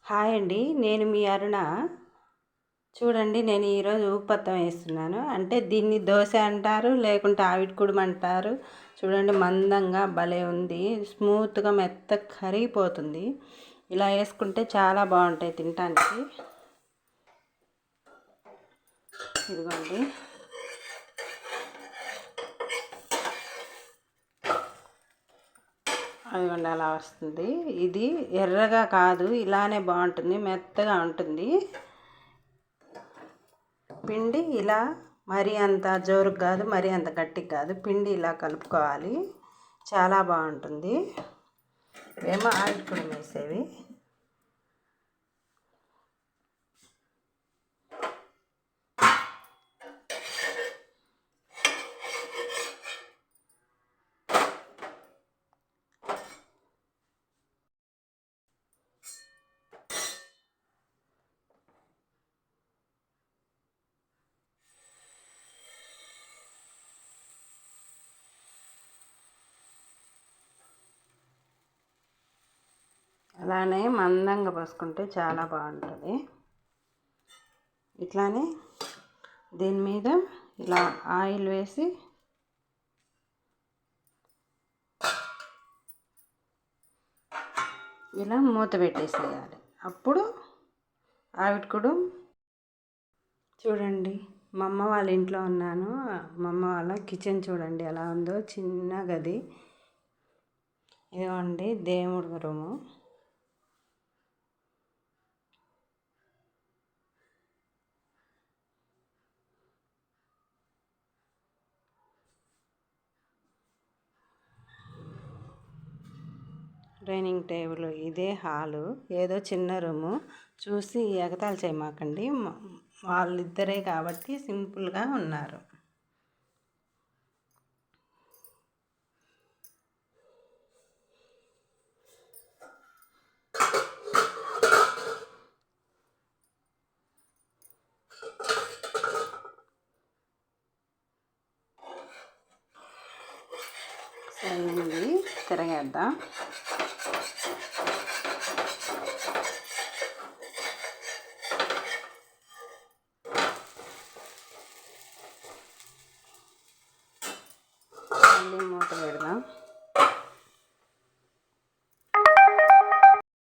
Hi అండి, నేను మీ అరుణ. చూడండి, నేను ఈరోజు ఊపత్తం వేస్తున్నాను. అంటే దీన్ని దోశ అంటారు, లేకుంటే ఆవిరి కుడుము అంటారు. చూడండి, మందంగా భలే ఉంది, స్మూత్గా మెత్తగా కరిగిపోతుంది. ఇలా వేసుకుంటే చాలా బాగుంటాయి తినటానికి. ఇదిగోండి, అదిగోండి అలా వస్తుంది. ఇది ఎర్రగా కాదు, ఇలానే బాగుంటుంది, మెత్తగా ఉంటుంది. పిండి ఇలా మరీ అంత జోరుకు కాదు, మరీ అంత గట్టికి కాదు. పిండి ఇలా కలుపుకోవాలి, చాలా బాగుంటుంది. ఏమో ఆయిల్ పొడి వేసేవి. అలానే మందంగా పోసుకుంటే చాలా బాగుంటుంది. ఇట్లానే దీని మీద ఇలా ఆయిల్ వేసి ఇలా మూత పెట్టేసేయాలి. అప్పుడు ఆవిరి కుడుము. చూడండి, మా అమ్మ వాళ్ళ ఇంట్లో ఉన్నాను. మా అమ్మ వాళ్ళ కిచెన్ చూడండి ఎలా ఉందో, చిన్న గది. ఇదిగోండి దేవుడి రూము. Dining table. ఇదే హాలు, ఏదో చిన్న రూము. చూసి ఎగతాళి చేయమాకండి, వాళ్ళిద్దరే కాబట్టి సింపుల్గా ఉన్నారు. సరే, తిరగేద్దాం.